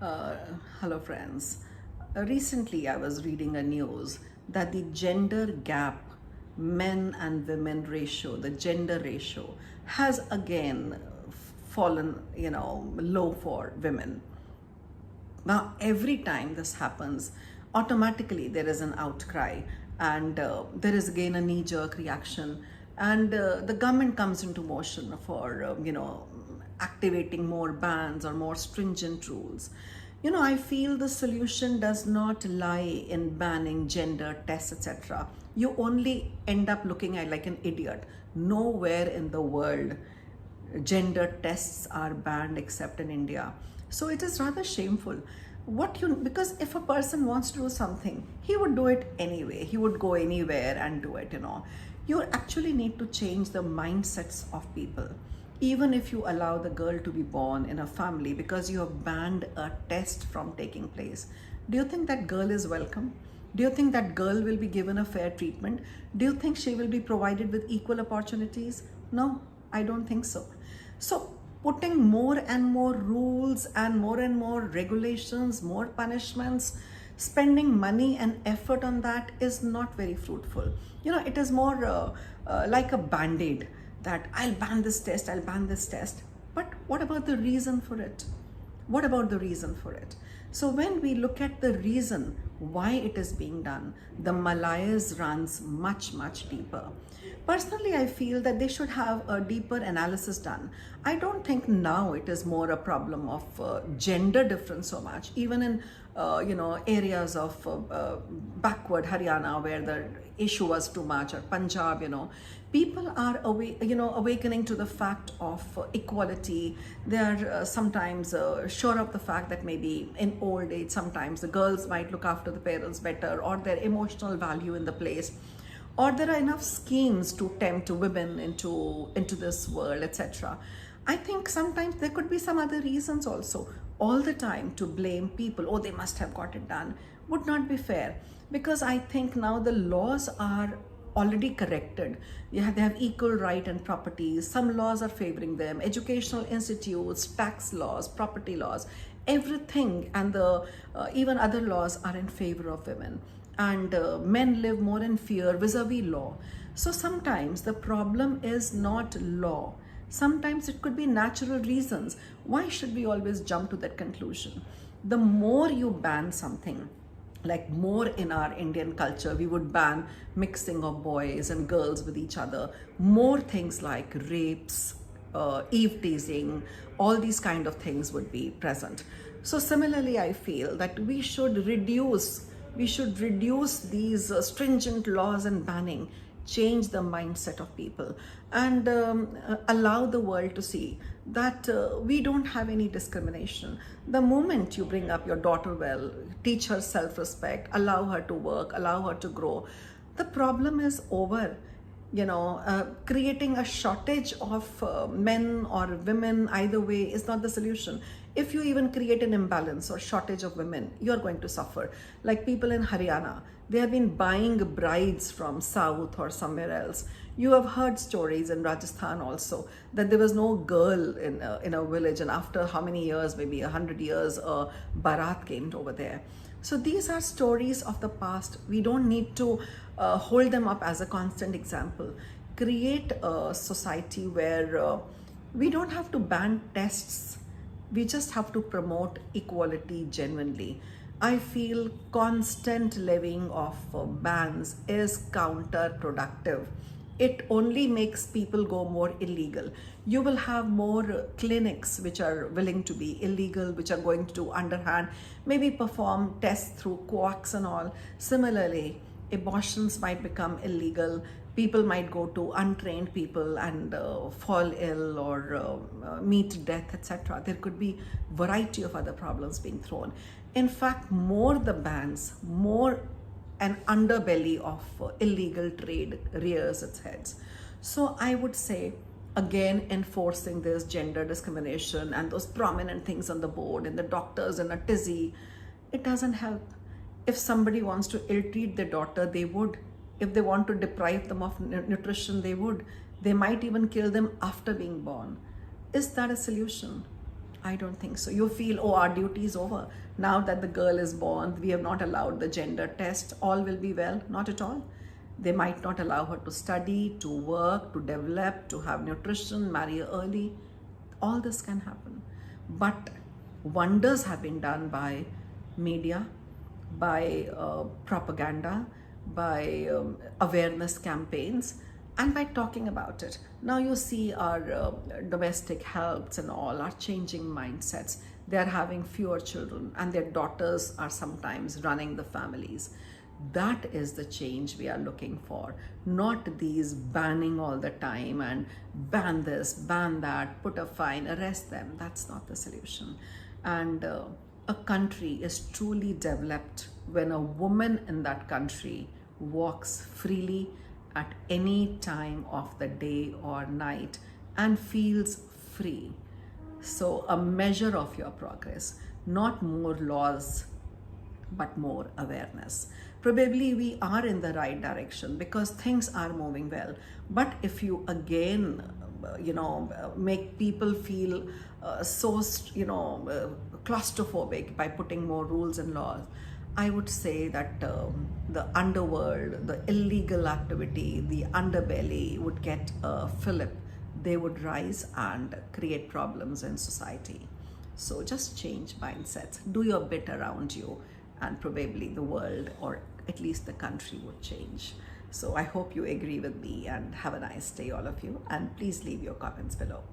Uh, Hello, friends. Recently, I was reading a news that the gender gap, men and women ratio, the gender ratio, has again fallen, low for women. Now, every time this happens, automatically there is an outcry, and there is again a knee jerk reaction, and the government comes into motion for, activating more bans or more stringent rules. I feel the solution does not lie in banning gender tests, etc. You only end up looking at like an idiot. Nowhere in the world gender tests are banned except in India. So it is rather shameful. Because if a person wants to do something, he would do it anyway. He would go anywhere and do it. You actually need to change the mindsets of people. Even if you allow the girl to be born in a family because you have banned a test from taking place, do you think that girl is welcome? Do you think that girl will be given a fair treatment? Do you think she will be provided with equal opportunities? No, I don't think so. So, putting more and more rules and more regulations, more punishments, spending money and effort on that is not very fruitful. It is more like a band-aid that I'll ban this test, I'll ban this test. But what about the reason for it? What about the reason for it? So when we look at the reason why it is being done, the Malayas runs much deeper. Personally, I feel that they should have a deeper analysis done. I don't think now it is more a problem of gender difference so much. Even in areas of backward Haryana where the issue was too much, or Punjab, people are awakening to the fact of equality. They are sometimes sure of the fact that maybe in old age sometimes the girls might look after the parents better, or their emotional value in the place, or there are enough schemes to tempt women into this world, etc. I think sometimes there could be some other reasons also. All the time to blame people, oh, they must have got it done, would not be fair, because I think now the laws are already corrected. Yeah, they have equal right and properties. Some laws are favoring them. Educational institutes, tax laws, property laws, everything, and the even other laws are in favor of women. And men live more in fear vis-a-vis law. So sometimes the problem is not law. Sometimes it could be natural reasons. Why should we always jump to that conclusion? The more you ban something, like more in our Indian culture, we would ban mixing of boys and girls with each other. More things like rapes, eve teasing, all these kind of things would be present. So similarly, I feel that we should reduce these stringent laws and banning, change the mindset of people, and allow the world to see that we don't have any discrimination. The moment you bring up your daughter well, teach her self-respect, allow her to work, allow her to grow, the problem is over. Creating a shortage of men or women, either way, is not the solution. If you even create an imbalance or shortage of women, you're going to suffer. Like people in Haryana, they have been buying brides from South or somewhere else. You have heard stories in Rajasthan also that there was no girl in a village, and after how many years, maybe 100 years, a barat came over there. So these are stories of the past. We don't need to hold them up as a constant example. Create a society where we don't have to ban tests. We just have to promote equality genuinely. I feel constant levying of bans is counterproductive. It only makes people go more illegal. You will have more clinics which are willing to be illegal, which are going to underhand, maybe perform tests through coax and all. Similarly, abortions might become illegal. People might go to untrained people and fall ill or meet death, etc. There could be variety of other problems being thrown. In fact, more the bans, more an underbelly of illegal trade rears its heads. So I would say, again, enforcing this gender discrimination and those prominent things on the board and the doctors in a tizzy, it doesn't help. If somebody wants to ill-treat their daughter, they would. If they want to deprive them of nutrition, they would. They might even kill them after being born. Is that a solution? I don't think so. You feel, oh, our duty is over. Now that the girl is born, we have not allowed the gender test, all will be well. Not at all. They might not allow her to study, to work, to develop, to have nutrition, marry early. All this can happen. But wonders have been done by media, by propaganda, by awareness campaigns, and by talking about it. Now you see our domestic helps and all are changing mindsets. They are having fewer children and their daughters are sometimes running the families. That is the change we are looking for, not these banning all the time and ban this, ban that, put a fine, arrest them. That's not the solution. And a country is truly developed when a woman in that country walks freely at any time of the day or night and feels free. So a measure of your progress, not more laws, but more awareness. Probably we are in the right direction because things are moving well. But if you again, make people feel claustrophobic by putting more rules and laws, I would say that the underworld, the illegal activity, the underbelly would get a fillip. They would rise and create problems in society. So just change mindsets, do your bit around you, and probably the world, or at least the country, would change. So I hope you agree with me, and have a nice day, all of you. And please leave your comments below.